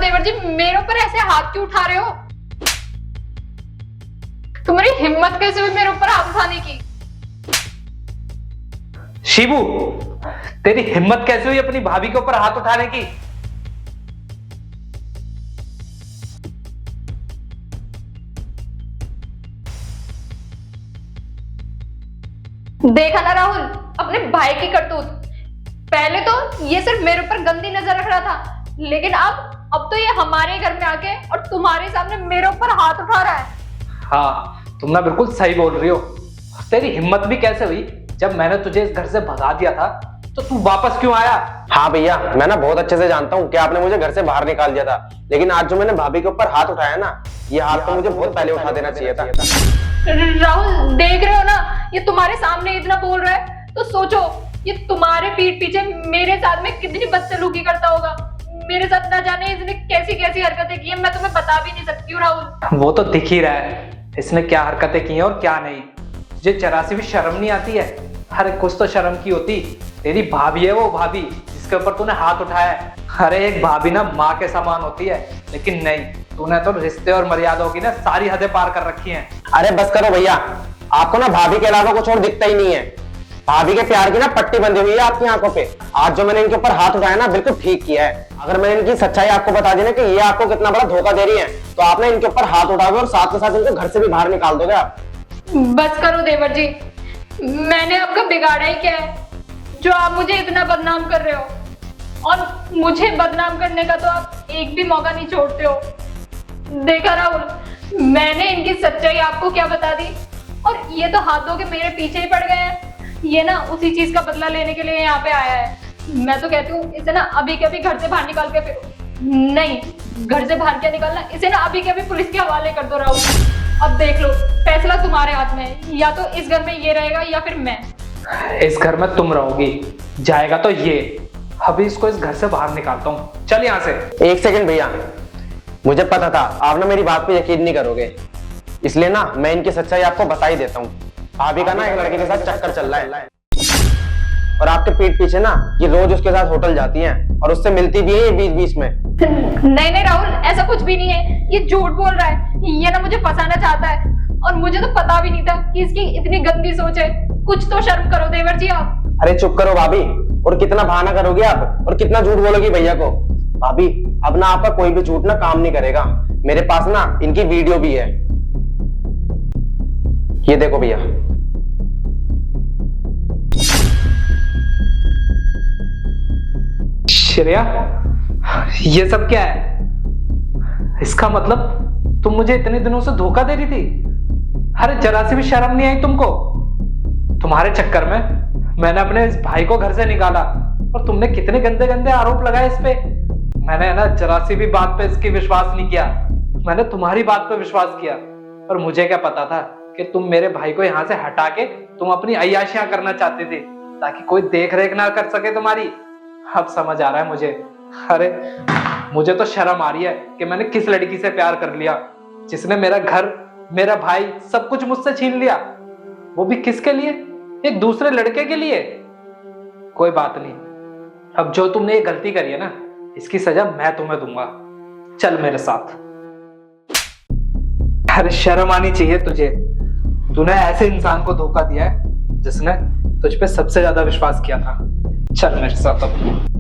देवर जी, मेरे ऊपर ऐसे हाथ क्यों उठा रहे हो? तुम्हारी हिम्मत कैसे हुई मेरे ऊपर हाथ उठाने की? शिबू, तेरी हिम्मत कैसे हुई अपनी भाभी के ऊपर हाथ उठाने की? देखा ना राहुल, अपने भाई की करतूत। पहले तो ये सिर्फ मेरे ऊपर गंदी नजर रख रहा था, लेकिन अब तो ये हमारे घर में आके और तुम्हारे सामने मेरे ऊपर हाथ उठा रहा है। हाँ, तुम ना बिल्कुल सही बोल रही हो। तेरी हिम्मत भी कैसे हुई? जब मैंने तुझे इस घर से भगा दिया था तो तू वापस क्यों आया? हाँ भैया, मैं ना बहुत अच्छे से जानता हूँ कि आपने मुझे घर से बाहर निकाल दिया था, लेकिन आज जो मैंने भाभी के ऊपर हाथ उठाया ना, ये हाथ तो मुझे बहुत पहले उठा देना चाहिए था। राहुल, देख रहे हो ना, ये तुम्हारे सामने इतना बोल रहा है, तो सोचो ये तुम्हारे पीठ पीछे मेरे साथ में कितनी बदसलूकी करता होगा। मेरे साथ ना जाने इसने कैसी कैसी हरकतें की है, मैं तुम्हें बता भी नहीं सकती हूँ राहुल। वो तो दिख ही रहा है इसने क्या हरकतें की हैं और क्या नहीं। तुझे जरा सी भी शर्म नहीं आती है? अरे कुछ तो शर्म की होती। तेरी भाभी है वो भाभी जिसके ऊपर तूने हाथ उठाया है। अरे एक भाभी ना माँ के समान होती है, लेकिन नहीं, तूने तो रिश्ते और मर्यादाओं की ना सारी हदें पार कर रखी हैं। अरे बस करो भैया, आपको ना भाभी के अलावा कुछ और दिखता ही नहीं है। भाभी के प्यार की ना पट्टी बंधी हुई है आपकी आंखों पे। आज जो मैंने इनके ऊपर हाथ उठाया ना, बिल्कुल ठीक किया है। अगर मैंने इनकी सच्चाई आपको बता दी ना कि ये आपको कितना बड़ा धोखा दे रही है, तो आपने इनके ऊपर हाथ उठाओगे और साथ के साथ इनको घर से भी बाहर निकाल दोगे आप। बस करो देवर जी, मैंने आपका बिगाड़ा ही क्या है जो आप मुझे इतना बदनाम कर रहे हो? और मुझे बदनाम करने का तो आप एक भी मौका नहीं छोड़ते हो। देखा राहुल, मैंने इनकी सच्चाई आपको क्या बता दी, और ये तो हाथ धो के मेरे पीछे ही पड़ गए हैं। ये ना उसी चीज का बदला लेने के लिए यहाँ पे आया है। मैं तो कहती हूँ इसे ना अभी के अभी घर से बाहर निकाल के फिर नहीं, घर से बाहर क्या निकालना, इसे ना अभी के अभी पुलिस के हवाले कर दो राहुल। अब देख लो, फैसला तुम्हारे हाथ में है। या तो इस घर में ये रहेगा या फिर मैं। इस घर में तुम रहोगी, जाएगा तो ये। अभी इसको इस घर से बाहर निकालता हूँ, चल यहाँ से। एक सेकंड भैया, मुझे पता था आप ना मेरी बात पे यकीन नहीं करोगे, इसलिए ना मैं इनकी सच्चाई आपको बता ही देता हूँ। भाभी का ना एक लड़के के साथ चक्कर चल रहा है, और आपके पीठ पीछे ना ये रोज उसके साथ होटल जाती हैं और उससे मिलती भी है ये बीच बीच में। नहीं नहीं राहुल, ऐसा कुछ भी नहीं है। ये झूठ बोल रहा है। ये ना मुझे फंसाना चाहता है, और मुझे तो पता भी नहीं था कि इसकी इतनी गंदी सोच है। कुछ तो शर्म करो देवर जी आप। अरे चुप करो भाभी, और कितना बहाना करोगे आप, और कितना झूठ बोलोगी भैया को। भाभी, अब ना आपका कोई भी झूठ ना काम नहीं करेगा। मेरे पास ना इनकी वीडियो भी है, ये देखो भैया। श्रेया, ये सब क्या है? इसका मतलब तुम मुझे इतने दिनों से धोखा दे रही थी? अरे जरा सी भी शर्म नहीं आई तुमको? तुम्हारे चक्कर में मैंने अपने इस भाई को घर से निकाला, और तुमने कितने गंदे गंदे आरोप लगाए इस पे। मैंने ना जरा सी भी बात पे इसकी विश्वास नहीं किया। मैंने तुम्हारी बात पे विश्वास किया, और मुझे क्या पता था कि तुम मेरे भाई को यहाँ से हटा के तुम अपनी अय्याशियां करना चाहते थे, ताकि कोई देख रेख ना कर सके तुम्हारी। अब समझ आ रहा है मुझे। अरे मुझे तो शर्म आ रही है कि मैंने किस लड़की से प्यार कर लिया, जिसने मेरा घर, मेरा भाई, सब कुछ मुझसे छीन लिया। वो भी किसके लिए? एक दूसरे लड़के के लिए। कोई बात नहीं, अब जो तुमने ये गलती करी है ना, इसकी सजा मैं तुम्हें दूंगा। चल मेरे साथ। अरे शर्म आनी चाहिए तुझे। तूने ऐसे इंसान को धोखा दिया है जिसने तुझ पे सबसे ज्यादा विश्वास किया था। चल मेरे साथ अब।